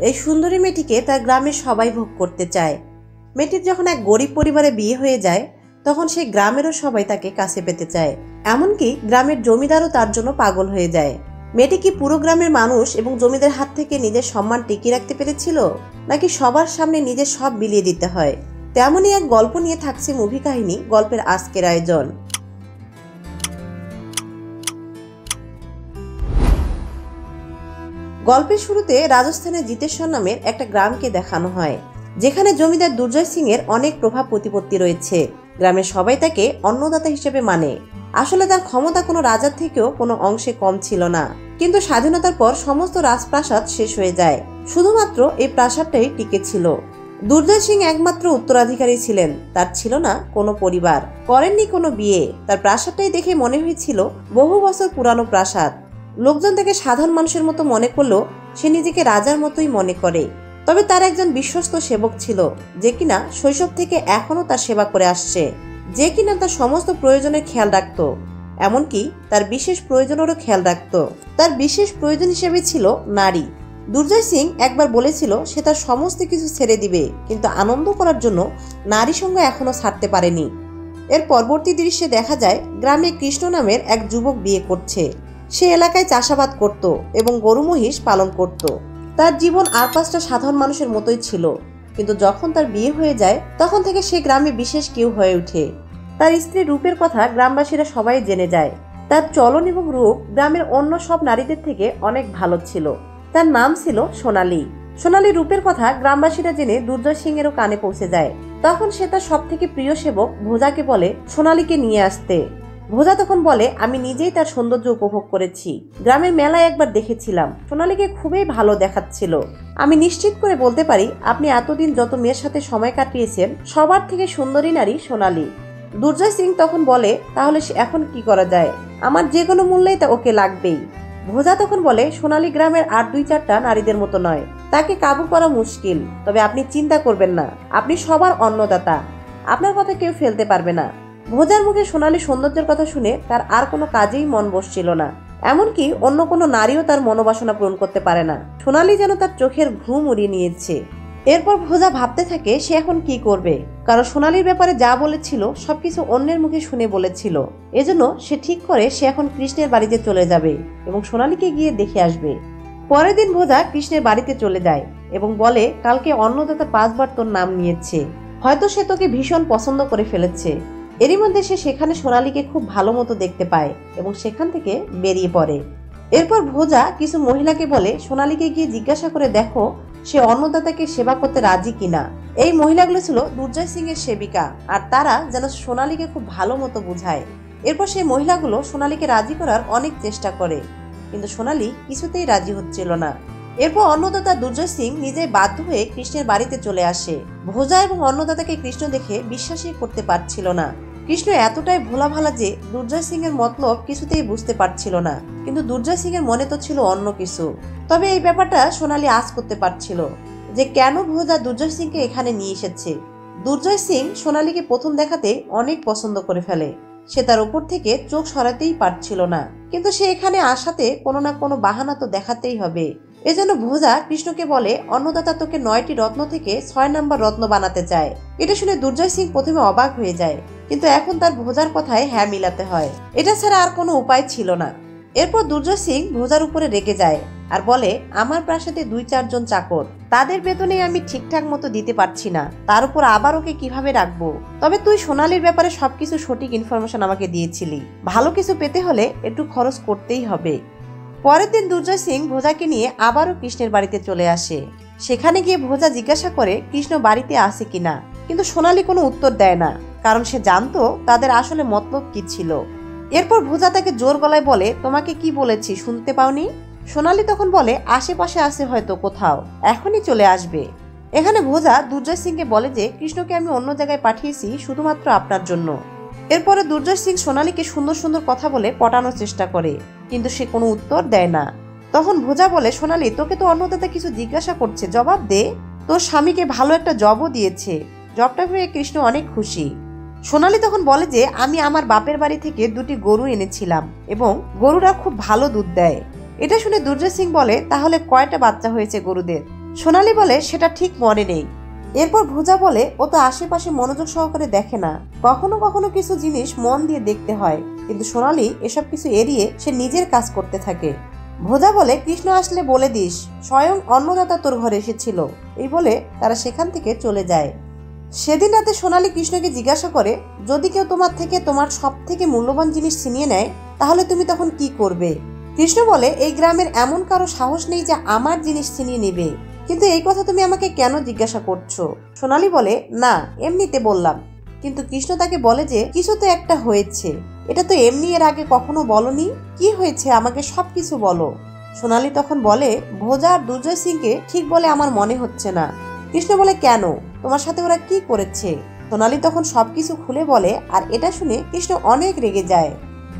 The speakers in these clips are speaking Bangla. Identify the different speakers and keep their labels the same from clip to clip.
Speaker 1: এই সুন্দরী মেয়েটিকে তার গ্রামের সবাই ভোগ করতে চায়। মেয়েটির যখন এক গরিব পরিবারে বিয়ে হয়ে যায় তখন সেই গ্রামেরও সবাই তাকে কাছে পেতে চায়। এমনকি গ্রামের জমিদারও তার জন্য পাগল হয়ে যায়। মেয়েটি কি পুরো গ্রামের মানুষ এবং জমিদার হাত থেকে নিজের সম্মান টিকিয়ে রাখতে পেরেছিল, নাকি সবার সামনে নিজের সব বিলিয়ে দিতে হয়? তেমনই এক গল্প নিয়ে থাকছে মুভি কাহিনী গল্পের আজকের আয়োজন। গল্পের শুরুতে রাজস্থানের জিতেশ্বর নামের একটা গ্রামকে দেখানো হয়, যেখানে জমিদার দুর্জয় সিং এর অনেক প্রভাব প্রতিপত্তি রয়েছে। গ্রামের সবাই তাকে অন্নদাতা হিসেবে মানে। আসলে তার ক্ষমতা কোনো রাজার থেকেও কোনো অংশে কম ছিল না। কিন্তু স্বাধীনতার পর সমস্ত রাজপ্রাসাদ শেষ হয়ে যায়, শুধুমাত্র এই প্রাসাদটাই টিকে ছিল। দুর্জয় সিং একমাত্র উত্তরাধিকারী ছিলেন, তার ছিল না কোনো পরিবার, করেননি কোনো বিয়ে। তার প্রাসাদটাই দেখে মনে হয়েছিল বহু বছর পুরানো প্রাসাদ। লোকজন তাকে সাধারণ মানুষের মতো মনে করলেও সে নিজেকে রাজার মতোই মনে করে। তবে তার একজন বিশ্বস্ত সেবক ছিল, যে কিনা শৈশব থেকে এখনো তার সেবা করে আসছে, যে কিনা তার সমস্ত প্রয়োজনের খেয়াল রাখত, এমনকি তার বিশেষ প্রয়োজনেরও খেয়াল রাখত। তার বিশেষ প্রয়োজন হিসেবে ছিল নারী। দুর্জয় সিং একবার বলেছিল সে তার সমস্ত কিছু ছেড়ে দিবে, কিন্তু আনন্দ করার জন্য নারী সঙ্গ এখনো ছাড়তে পারেনি। এর পরবর্তী দৃশ্যে দেখা যায় গ্রামে কৃষ্ণ নামের এক যুবক বিয়ে করছে। সে এলাকায় চাষাবাদ করত এবং গরু মহিষ পালন করত। তার জীবন আর পাঁচটা সাধারণ মানুষের মতোই ছিল, কিন্তু যখন তার বিয়ে হয়ে যায় তখন থেকে সে গ্রামে বিশেষ কেউ হয়ে ওঠে। তার স্ত্রীর রূপের কথা গ্রামবাসীরা সবাই জেনে যায়। তার চলন এবং রূপ গ্রামের অন্য সব নারীদের থেকে অনেক ভালো ছিল। তার নাম ছিল সোনালী। সোনালী রূপের কথা গ্রামবাসীরা জেনে দুর্জয় সিং এরও কানে পৌঁছে যায়। তখন সে তার সব থেকে প্রিয় সেবক ভোজাকে বলে সোনালীকে নিয়ে আসতে। ভোজা তখন বলে, আমি নিজেই তার সৌন্দর্য উপভোগ করেছি। গ্রামের মেলায় একবার দেখেছিলাম, সোনালীকে খুবই ভালো দেখাচ্ছিল। আমি নিশ্চিত করে বলতে পারি আপনি এতদিন যত মেয়ের সাথে সময় কাটিয়েছেন সবার থেকে সুন্দরী নারী সোনালী। দুর্জয় সিং তখন বলে, তাহলে এখন কি করা যায়? আমার যে কোনো মূল্যেই তা ওকে লাগবেই। ভোজা তখন বলে, সোনালী গ্রামের আর 2-4টা নারীদের মতো নয়, তাকে কাবু করা মুশকিল। তবে আপনি চিন্তা করবেন না, আপনি সবার অন্নদাতা, আপনার কথা কেউ ফেলতে পারবে না। ভোজার মুখে সোনালী সৌন্দর্যের কথা শুনে তার আর কোনো কাজেই মন বসছিল না, এমনকি অন্য কোনো নারীও তার মনোবাসনা পূরণ করতে পারে না। সোনালী যেন তার চোখের ঘুম উড়িয়ে নিয়েছে। এরপর ভোজা ভাবতে থাকে সে এখন কি করবে, কারণ সোনালীর ব্যাপারে যা বলেছিল সবকিছু অন্যের মুখে শুনে বলেছিল। এজন্য সে ঠিক করে সে এখন কৃষ্ণের বাড়িতে চলে যাবে এবং সোনালীকে গিয়ে দেখে আসবে। পরের দিন ভোজা কৃষ্ণের বাড়িতে চলে যায় এবং বলে, কালকে অন্নদাতা 5 বার তোর নাম নিয়েছে, হয়তো সে তোকে ভীষণ পছন্দ করে ফেলেছে। এরই মধ্যে সে সেখানে সোনালীকে খুব ভালো মতো দেখতে পায় এবং সেখান থেকে বেরিয়ে পড়ে। এরপর ভোজা কিছু মহিলাকে বলে, সোনালীকে গিয়ে জিজ্ঞাসা করে দেখো সে অন্নদাতাকে সেবা করতে রাজি কিনা। এই মহিলাগুলো ছিল দুর্জয় সিং এর সেবিকা, আর তারা যেন সোনালীকে খুব ভালো মতো বুঝায়। এরপর সেই মহিলাগুলো সোনালীকে রাজি করার অনেক চেষ্টা করে, কিন্তু সোনালী কিছুতেই রাজি হচ্ছিল না। এরপর অন্নদাতা দুর্জয় সিং নিজেই বাধ্য হয়ে কৃষ্ণের বাড়িতে চলে আসে। ভোজা এবং অন্নদাতাকে কৃষ্ণ দেখে বিশ্বাসই করতে পারছিল না। কৃষ্ণ এতটাই ভোলা ভালা যে দুর্জয় সিং এর মতলব কিছুতেই বুঝতে পারছিল না, কিন্তু দুর্জয় সিং এর মনে তো ছিল অন্য কিছু। তবে এই ব্যাপারটা সোনালী আজ করতে পারছিল যে কেন ভোজা দুর্জয় সিংকে এখানে নিয়ে এসেছে। দুর্জয় সিং সোনালীকে প্রথম দেখাতে অনেক পছন্দ করে ফেলে। সে তার উপর থেকে চোখ সরাতেই পারছিল না, কিন্তু সে এখানে আসাতে কোনো না কোনো বাহানা তো দেখাতেই হবে। এজন্য ভোজা কৃষ্ণকে বলে, অন্নদাতা তোকে 9টি রত্ন থেকে 6 নম্বর রত্ন বানাতে চায়। এটা শুনে দুর্জয় সিং প্রথমে অবাক হয়ে যায়, কিন্তু এখন তার ভোজার কথায় হ্যাঁ মিলাতে হয়, এটা ছাড়া আর কোনো উপায় ছিল না। এরপর দুর্জয় সিং ভোজার উপরে রেগে যায় আর বলে, আমার প্রাসাদে 2-4 জন চাকর, তাদের বেতনে আমি ঠিকঠাক মতো দিতে পারছি না, তার উপর আবার ওকে কিভাবে রাখবো? তবে তুই সোনালীর ব্যাপারে সবকিছু সঠিক ইনফরমেশন আমাকে দিয়েছিলি, ভালো কিছু পেতে হলে একটু খরচ করতেই হবে। পরের দিন দুর্জয় সিং ভোজাকে নিয়ে আবারও কৃষ্ণের বাড়িতে চলে আসে। সেখানে গিয়ে ভোজা জিজ্ঞাসা করে কৃষ্ণ বাড়িতে আসে কিনা, কিন্তু সোনালী কোনো উত্তর দেয় না, কারণ সে জানতো তাদের আসলে মতলব কি ছিল। এরপর ভোজা তাকে জোর গলায় বলে, তোমাকে কি বলেছি শুনতে পাওনি? সোনালী তখন বলে, আশেপাশে আছে হয়তো কোথাও, এখনই চলে আসবে। এখানে ভোজা দুর্জয় সিংকে বলে যে কৃষ্ণকে আমি অন্য জায়গায় পাঠিয়েছি শুধুমাত্র আপনার জন্য। এরপরে দুর্জয় সিং সোনালীকে সুন্দর সুন্দর কথা বলে পটানোর চেষ্টা করে, কিন্তু সে কোনো উত্তর দেয় না। তখন ভোজা বলে, সোনালী তোকে তো অন্নদাতা কিছু জিজ্ঞাসা করছে, জবাব দে। তোর স্বামীকে ভালো একটা জবও দিয়েছে, জবটা পেয়ে কৃষ্ণ অনেক খুশি। সোনালী তখন বলে যে আমি আমার বাপের বাড়ি থেকে 2টি গরু এনেছিলাম এবং গরুরা খুব ভালো দুধ দেয়। এটা শুনে দুর্জয় সিং বলে, তাহলে কয়টা বাচ্চা হয়েছে গরুদের? সোনালি বলে সেটা ঠিক মনে নেই। এরপর ভোজা বলে ও তো আশেপাশে মনোযোগ সহকারে দেখে না, কখনো কখনো কিছু জিনিস মন দিয়ে দেখতে হয়। কিন্তু সোনালি এসব কিছু এড়িয়ে সে নিজের কাজ করতে থাকে। ভোজা বলে কৃষ্ণ আসলে বলে দিস স্বয়ং অন্নদাতা তোর ঘরে এসেছিল। এই বলে তারা সেখান থেকে চলে যায়। সেদিন রাতে সোনালি কৃষ্ণকে জিজ্ঞাসা করে, যদি কেউ তোমার থেকে তোমার সব থেকে মূল্যবান জিনিস ছিনিয়ে নেয় তাহলে তুমি তখন কি করবে? কৃষ্ণ বলে, এই গ্রামের এমন কারো সাহস নেই যে আমার জিনিস ছিনিয়ে নেবে। কিন্তু এই কথা তুমি আমাকে কেন জিজ্ঞাসা করছো? সোনালি বলে, না এমনিতে বললাম। কিন্তু কৃষ্ণ তাকে বলে যে কিছু তো একটা হয়েছে, এটা তো এমনি এর আগে কখনো বলনি। কি হয়েছে আমাকে সবকিছু বলো। সোনালি তখন বলে, ভোজা আর দুর্জয় সিংকে ঠিক বলে আমার মনে হচ্ছে না। কৃষ্ণ বলে, কেন? তোমার সাথে ওরা কি করেছে? সোনালি তখন সবকিছু খুলে বলে, আর এটা শুনে কৃষ্ণ অনেক রেগে যায়।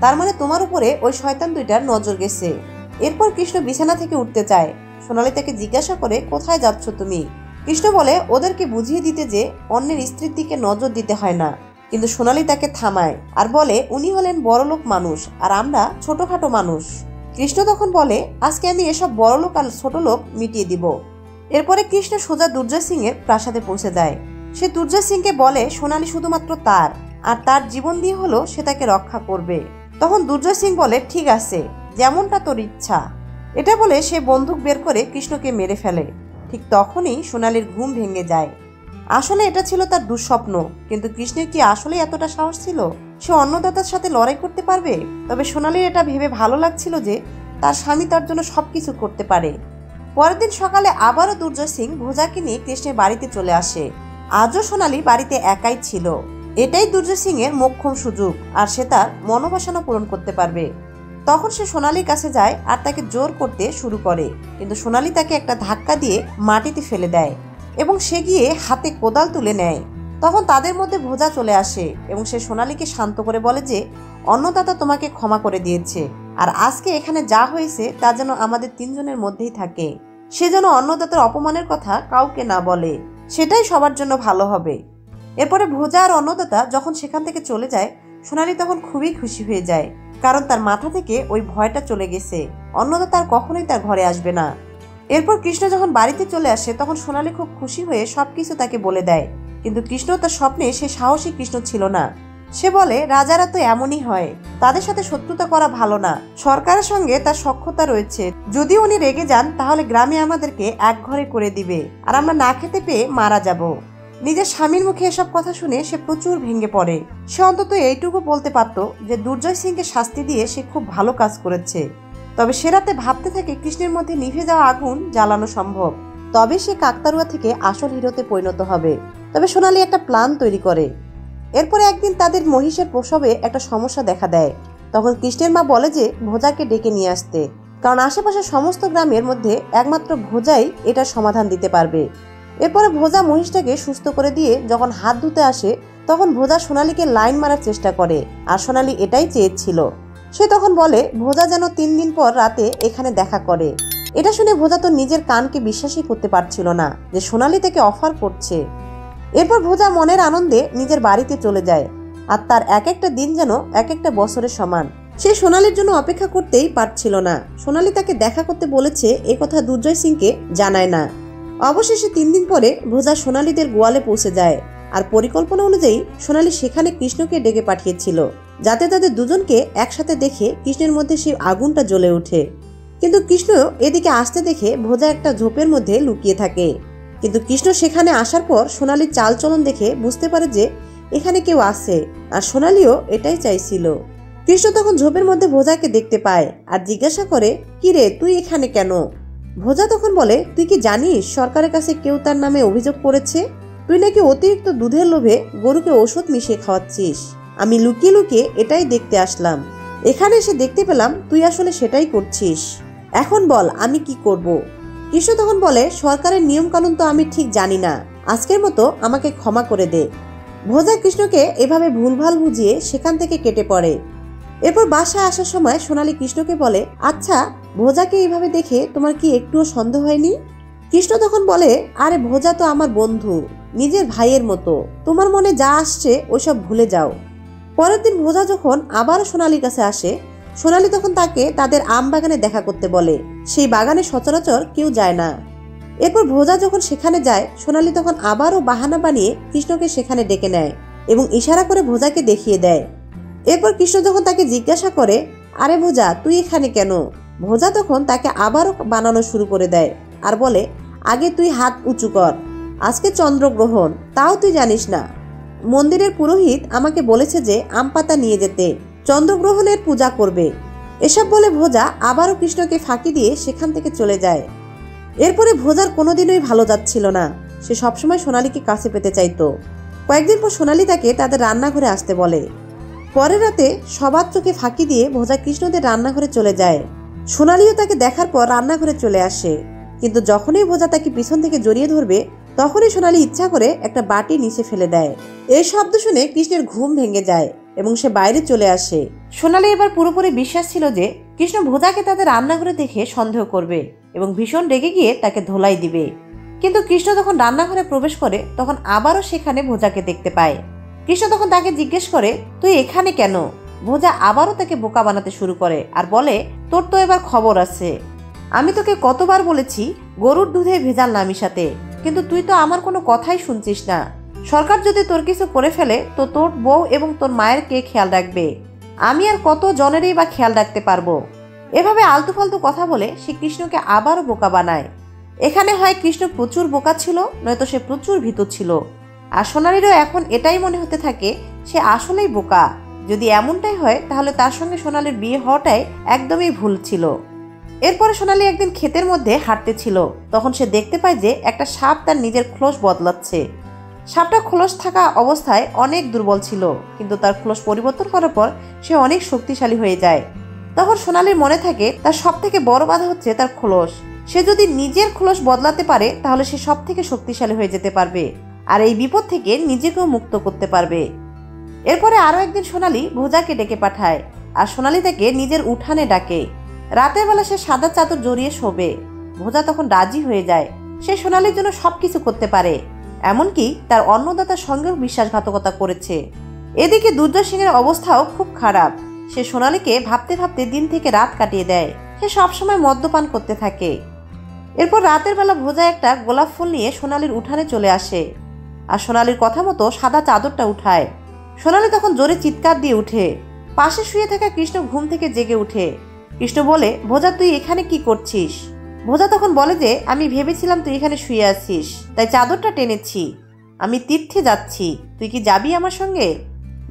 Speaker 1: তার মানে তোমার উপরে ওই শয়তান দুইটার নজর গেছে। এরপর কৃষ্ণ বিছানা থেকে উঠতে চায়। সোনালি তাকে জিজ্ঞাসা করে, কোথায় যাচ্ছ তুমি? কৃষ্ণ বলে, ওদেরকে বুঝিয়ে দিতে যে অন্যের স্ত্রীর দিকে নজর দিতে হয় না। কিন্তু সোনালি তাকে থামায় আর বলে, উনি হলেন বড়লোক মানুষ আর আমরা ছোটখাটো মানুষ। কৃষ্ণ তখন বলে, আজকে আমি এসব বড়লোক আর ছোট লোক মিটিয়ে দিব। এরপরে কৃষ্ণ সোজা দুর্জয় সিং এর প্রাসাদে পৌঁছে যায়। সে দুর্জয় সিংকে বলে সোনালি শুধুমাত্র তার, আর তার জীবন দিয়ে হলো সে তাকে রক্ষা করবে। তখন দুর্জয় সিং বলে, ঠিক আছে, যেমনটা তোর ইচ্ছা। এটা বলে সে বন্দুক বের করে কৃষ্ণকে মেরে ফেলে। ঠিক তখনই সোনালির ঘুম ভেঙে যায়। আসলে এটা ছিল তার দুঃস্বপ্ন। কিন্তু কৃষ্ণের কি আসলে এতটা সাহস ছিল সে অন্নদাতার সাথে লড়াই করতে পারবে? তবে সোনালির এটা ভেবে ভালো লাগছিল যে তার স্বামী তার জন্য সবকিছু করতে পারে। পরের দিন সকালে আবারও দুর্জয় সিং ভোজাকে নিয়ে কৃষ্ণের বাড়িতে চলে আসে। আজও সোনালি বাড়িতে একাই ছিল। এটাই দুর্জয় সিং এর মোক্ষম সুযোগ, আর সে তার মনোবাসনা পূরণ করতে পারবে। তখন সে সোনালির কাছে যায় আর তাকে জোর করতে শুরু করে। কিন্তু সোনালি তাকে একটা ধাক্কা দিয়ে মাটিতে ফেলে দেয় এবং সে গিয়ে হাতে কোদাল তুলে নেয়। তখন তাদের মধ্যে ভোজা চলে আসে এবং সে সোনালিকে শান্ত করে বলে যে অন্নদাতা তোমাকে ক্ষমা করে দিয়েছে, আর আজকে এখানে যা হয়েছে তা যেন আমাদের তিনজনের মধ্যেই থাকে। সে যেন অন্নদাতার অপমানের কথা কাউকে না বলে, সেটাই সবার জন্য ভালো হবে। এরপরে ভোজা আর অন্নদাতা যখন সেখান থেকে চলে যায়, সোনালি তখন খুবই খুশি হয়ে যায়, কারণ তার মাথা থেকে ওই ভয়টা চলে গেছে। অন্নদাতা আর কখনোই তার ঘরে আসবে না। এরপর কৃষ্ণ যখন বাড়িতে চলে আসে তখন সোনালি খুব খুশি হয়ে সবকিছু তাকে বলে দেয়। কিন্তু কৃষ্ণ তার স্বপ্নে সে সাহসী কৃষ্ণ ছিল না। সে বলে, রাজারা তো এমনই হয়, তাদের সাথে শত্রুতা করা ভালো না। সরকারের সঙ্গে তার সখ্যতা রয়েছে, যদি উনি রেগে যান তাহলে গ্রামে আমাদেরকে এক ঘরে করে দিবে আর আমরা না খেতে পেয়ে মারা যাব। নিজের স্বামীর মুখে এসব কথা শুনে সে প্রচুর ভেঙে পড়ে। সে অন্তত এইটুকু বলতে পারত যে দুর্জয় সিংকে শাস্তি দিয়ে সে খুব ভালো কাজ করেছে। তবে সে রাতে ভাবতে থাকে কৃষ্ণের মধ্যে নিভে যাওয়া আগুন জ্বালানো সম্ভব, তবে সে কাকতারুয়া থেকে আসল হিরোতে পরিণত হবে। তবে সোনালি একটা প্ল্যান তৈরি করে। এরপরে একদিন তাদের মহিষের প্রসবে একটা সমস্যা দেখা দেয়। তখন কৃষ্ণের মা বলে যে ভোজাকে ডেকে নিয়ে আসতে, কারণ আশেপাশের সমস্ত গ্রামের মধ্যে একমাত্র ভোজাই এটার সমাধান দিতে পারবে। এরপরে ভোজা মহিষটাকে সুস্থ করে দিয়ে যখন হাত ধুতে আসে তখন ভোজা সোনালিকে লাইন মারার চেষ্টা করে, আর সোনালি এটাই চেয়েছিল। সে তখন বলে ভোজা যেন 3 দিন পর রাতে এখানে দেখা করে। এটা শুনে ভোজা তো নিজের কানকে বিশ্বাসই করতে পারছিল না যে সোনালি তাকে অফার করছে। এরপর ভোজা মনের আনন্দে নিজের বাড়িতে চলে যায়, আর তার এক একটা দিন যেন এক একটা বছরের সমান। সে সোনালির জন্য অপেক্ষা করতেই পারছিল না। সোনালি তাকে দেখা করতে বলেছে, এ কথা দুর্জয় সিংকে জানায় না। অবশেষে 3 দিন পরে ভোজা সোনালিদের গোয়ালে পৌঁছে যায়, আর পরিকল্পনা অনুযায়ী সোনালি সেখানে কৃষ্ণকে ডেকে পাঠিয়েছিল যাতে তাদের দুজনকে একসাথে দেখে কৃষ্ণের মধ্যে সেই আগুনটা জ্বলে ওঠে। কিন্তু কৃষ্ণ এদিকে আসতে দেখে ভোজা একটা ঝোপের মধ্যে লুকিয়ে থাকে। কিন্তু কৃষ্ণ সেখানে আসার পর সোনালির চালচলন দেখে বুঝতে পারে যে এখানে কেউ আছে, আর সোনালিও এটাই চাইছিল। কৃষ্ণ তখন ঝোপের মধ্যে ভোজাকে দেখতে পায় আর জিজ্ঞাসা করে, কি রে তুই এখানে কেন? ভোজা তখন বলে, তুই কি জানিস সরকারের কাছে কেউ তার নামে অভিযোগ করেছে? তুই নাকি অতিরিক্ত দুধের লোভে গরুকে ওষুধ মিশিয়ে খাওয়াচ্ছিস। আমি লুকিয়ে লুকিয়ে এটাই দেখতে আসলাম। এখানে এসে দেখতে পেলাম তুই আসলে সেটাই করছিস। এখন বল আমি কি করব? কৃষ্ণ তখন বলে, সরকারের নিয়ম কানুন তো আমি ঠিক জানি না, আজকের মতো আমাকে ক্ষমা করে দে। ভোজা কৃষ্ণকে এভাবে ভুলভাল বুঝিয়ে সেখান থেকে কেটে পড়ে। এরপর বাসায় আসার সময় সোনালি কৃষ্ণকে বলে, আচ্ছা ভোজাকে এইভাবে দেখে তোমার কি একটুও সন্দেহ হয়নি? কৃষ্ণ তখন বলে, আরে ভোজা তো আমার বন্ধু, নিজের ভাইয়ের মতো, তোমার মনে যা আসছে ওইসব ভুলে যাও। পরের দিন ভোজা যখন আবারও সোনালির কাছে আসে, সোনালি তখন তাকে তাদের আম বাগানে দেখা করতে বলে। সেই বাগানে সচরাচর কেউ যায় না। এরপর ভোজা যখন সেখানে যায়, সোনালী তখন আবারও বাহানা বানিয়ে কৃষ্ণকে সেখানে ডেকে নেয় এবং ইশারা করে ভোজাকে দেখিয়ে দেয়। এরপর কৃষ্ণ যখন তাকে জিজ্ঞাসা করে, আরে ভোজা তুই এখানে কেন, ভোজা তখন তাকে আবারও বানানো শুরু করে দেয় আর বলে, আগে তুই হাত উঁচু কর, আজকে চন্দ্রগ্রহণ, তাও তুই জানিস না। মন্দিরের পুরোহিত আমাকে বলেছে যে আম পাতা নিয়ে যেতে, চন্দ্রগ্রহণের পূজা করবে। এসব বলে ভোজা আবারও কৃষ্ণকে ফাঁকি দিয়ে সেখান থেকে চলে যায়। এরপরে ভোজার কোনোদিনই ভালো যাচ্ছিল না, সে সবসময় সোনালীকে কাছে পেতে চাইতো। কয়েকদিন পর সোনালী তাকে তাদের রান্নাঘরে আসতে বলে। পরের রাতে সবার চোখে ফাঁকি দিয়ে ভোজা কৃষ্ণদের রান্নাঘরে চলে যায়। সোনালীও তাকে দেখার পর রান্নাঘরে চলে আসে, কিন্তু যখনই ভোজা তাকে পিছন থেকে জড়িয়ে ধরবে তখনই সোনালী ইচ্ছা করে একটা বাটি নিচে ফেলে দেয়। এই শব্দ শুনে কৃষ্ণের ঘুম ভেঙে যায় এবং সে বাইরে চলে আসে। সোনালী এবার পুরোপুরি বিশ্বাস ছিল যে কৃষ্ণ ভোজাকে তাদের রান্নাঘরে দেখে সন্দেহ করবে এবং ভীষণ রেগে গিয়ে তাকে ধোলাই দিবে। কিন্তু কৃষ্ণ যখন রান্নাঘরে প্রবেশ করে তখন আবারও সেখানে ভোজাকে দেখতে পায়। কৃষ্ণ তখন তাকে জিজ্ঞেস করে, তুই এখানে কেন? ভোজা আবারও তাকে বোকা বানাতে শুরু করে আর বলে, তোর তো এবার খবর আছে, আমি তোকে কতবার বলেছি গরুর দুধে ভেজাল না মিশাতে, কিন্তু তুই তো আমার কোনো কথাই শুনছিস না। সরকার যদি তোর কিছু করে ফেলে তো তোর বউ এবং তোর মায়ের কে খেয়াল রাখবে? আমি আর কত জনেরই বা খেয়াল রাখতে পারবো? এভাবে আলতু ফালতু কথা বলে সে কৃষ্ণকে আবারও বোকা বানায়। এখানে হয় কৃষ্ণ প্রচুর বোকা ছিল, নয়তো সে প্রচুর ভীতু ছিল। আর সোনালীরও এখন এটাই মনে হতে থাকে সে আসলেই বোকা। যদি এমনটাই হয় তাহলে তার সঙ্গে সোনালীর বিয়ে হওয়াটাই একদমই ভুল ছিল। এরপরে সোনালী একদিন ক্ষেতের মধ্যে হাঁটতেছিল, তখন সে দেখতে পায় যে একটা সাপ তার নিজের খোলস বদলাচ্ছে। সাপটা খোলস থাকা অবস্থায় অনেক দুর্বল ছিল, কিন্তু তার খোলস পরিবর্তন করার পর সে অনেক শক্তিশালী হয়ে যায়। তখন সোনালীর মনে থাকে তার সব থেকে বড় বাধা হচ্ছে তার খোলস। সে যদি নিজের খোলস বদলাতে পারে তাহলে সে সব থেকে শক্তিশালী হয়ে যেতে পারবে আর এই বিপদ থেকে নিজেকেও মুক্ত করতে পারবে। এরপরে আরো একদিন সোনালী ভোজাকে ডেকে পাঠায় আর সোনালী তাকে নিজের উঠানে ডাকে। রাতের বেলা সে সাদা চাদর জড়িয়ে শোবে। ভোজা তখন রাজি হয়ে যায়, সে সোনালীর জন্য সবকিছু করতে পারে, এমনকি তার অন্নদাতার সঙ্গেও বিশ্বাসঘাতকতা করেছে। এদিকে দুর্জয় সিংয়ের অবস্থাও খুব খারাপ। সে সোনালীকে ভাবতে ভাবতে দিন থেকে রাত কাটিয়ে দেয়। সে সবসময় মদ্যপান করতে থাকে। এরপর রাতের বেলা ভোজা একটা গোলাপ ফুল নিয়ে সোনালীর উঠানে চলে আসে আর সোনালীর কথা মতো সাদা চাদরটা উঠায়। সোনালী তখন জোরে চিৎকার দিয়ে উঠে। পাশে শুয়ে থাকা কৃষ্ণ ঘুম থেকে জেগে উঠে। কৃষ্ণ বলে, ভোজা তুই এখানে কি করছিস? ভোজা তখন বলে যে, আমি ভেবেছিলাম তুই এখানে শুয়ে আছিস, তাই চাদরটা টেনেছি, আমি তীর্থে যাচ্ছি, তুই কি যাবি আমার সঙ্গে?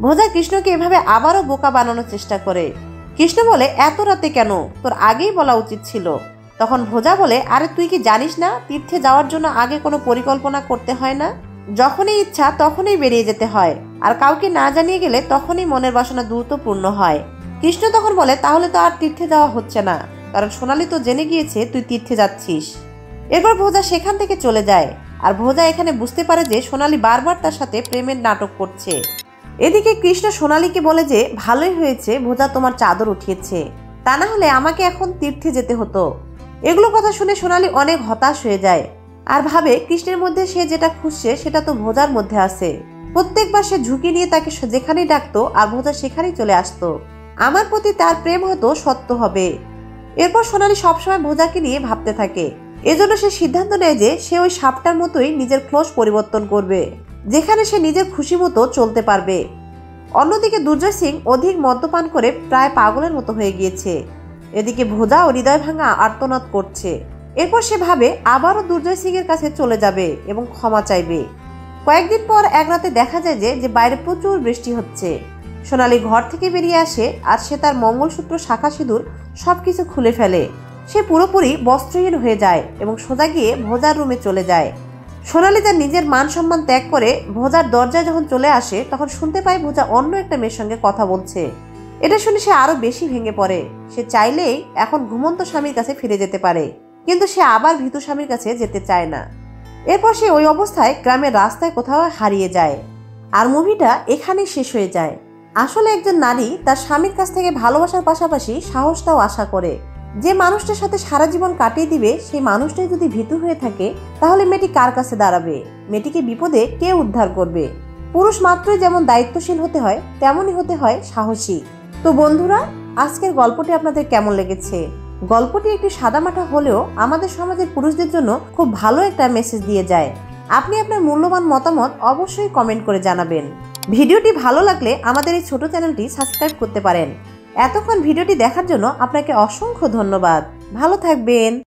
Speaker 1: ভোজা কৃষ্ণকে এভাবে আবারও বোকা বানানোর চেষ্টা করে। কৃষ্ণ বলে, এত রাতে কেন, তোর আগেই বলা উচিত ছিল। তখন ভোজা বলে, আরে তুই কি জানিস না তীর্থে যাওয়ার জন্য আগে কোনো পরিকল্পনা করতে হয় না, যখনই ইচ্ছা তখনই বেরিয়ে যেতে হয়, আর কাউকে না জানিয়ে গেলে তখনই মনের বাসনা দ্রুত পূর্ণ হয়। কৃষ্ণ তখন বলে, তাহলে তো আর তীর্থে যাওয়া হচ্ছে না, কারণ সোনালী তো জেনে গিয়েছে তুই তীর্থে যাচ্ছিস। এরপর ভোজা সেখান থেকে চলে যায় আর ভোজা এখানে বুঝতে পারে যে সোনালী বারবার তার সাথে প্রেমের নাটক করছে। এদিকে কৃষ্ণ সোনালীকে বলে যে, ভালোই হয়েছে ভোজা তোমার চাদর উঠিয়েছে, তা না হলে আমাকে এখন তীর্থে যেতে হতো। এগুলো কথা শুনে সোনালী অনেক হতাশ হয়ে যায় আর ভাবে কৃষ্ণের মধ্যে সে যেটা খুঁজছে সেটা তো ভোজার মধ্যে আছে। প্রত্যেকবার সে ঝুঁকি নিয়ে তাকে যেখানেই ডাকতো আর ভোজা সেখানেই চলে আসতো। আমার প্রতি তার প্রেম হয়তো সত্য হবে। এরপর সোনালী সবসময় ভোজাকে নিয়ে ভাবতে থাকে। এজন্য সে সিদ্ধান্ত নেয় যে সে ওই সাপটার মতোই নিজের খোলস পরিবর্তন করবে, যেখানে সে নিজের খুশি মতো চলতে পারবে। অন্যদিকে দুর্জয় সিং অধিক মদ্যপান করে প্রায় পাগলের মতো হয়ে গিয়েছে। এদিকে ভোজাও হৃদয় ভাঙা আর্তনাদ করছে। এরপর সে ভাবে আবারও দুর্জয় সিং এর কাছে চলে যাবে এবং ক্ষমা চাইবে। কয়েকদিন পর এক রাতে দেখা যায় যে বাইরে প্রচুর বৃষ্টি হচ্ছে। সোনালী ঘর থেকে বেরিয়ে আসে আর সে তার মঙ্গলসূত্র, শাখা সিঁদুর সবকিছু খুলে ফেলে। সে পুরোপুরি বস্ত্রহীন হয়ে যায় এবং সোজা গিয়ে ভোজার রুমে চলে যায়। সোনালী তার নিজের মান সম্মান ত্যাগ করে ভোজার দরজায় যখন চলে আসে তখন শুনতে পায় ভোজা অন্য একটা মেয়ের সঙ্গে কথা বলছে। এটা শুনে সে আরো বেশি ভেঙে পড়ে। সে চাইলেই এখন ঘুমন্ত স্বামীর কাছে ফিরে যেতে পারে, কিন্তু সে আবার ভীতু স্বামীর কাছে যেতে চায় না। এরপর সে ওই অবস্থায় গ্রামের রাস্তায় কোথাও হারিয়ে যায়। আর মুভিটা এখানেই শেষ হয়ে যায়। আসলে একজন নারী তার স্বামীর কাছ থেকে ভালোবাসার পাশাপাশি সাহসটাও আশা করে। যে মানুষটার সাথে সারা জীবন কাটিয়ে দিবে সেই মানুষটাই যদি ভীতু হয়ে থাকে তাহলে মেয়েটি কার কাছে দাঁড়াবে? মেয়েটিকে বিপদে কে উদ্ধার করবে? পুরুষ মাত্রই যেমন দায়িত্বশীল হতে হয় তেমনই হতে হয় সাহসী। তো বন্ধুরা, আজকের গল্পটি আপনাদের কেমন লেগেছে গল্পটি একটি সাদামাটা হলেও আমাদের সমাজের পুরুষদের জন্য খুব ভালো একটা মেসেজ দিয়ে যায়। আপনি আপনার মূল্যবান মতামত অবশ্যই কমেন্ট করে জানাবেন। ভিডিওটি ভালো লাগলে আমাদের এই ছোট চ্যানেলটি সাবস্ক্রাইব করতে পারেন। এতক্ষণ ভিডিওটি দেখার জন্য আপনাকে অসংখ্য ধন্যবাদ। ভালো থাকবেন।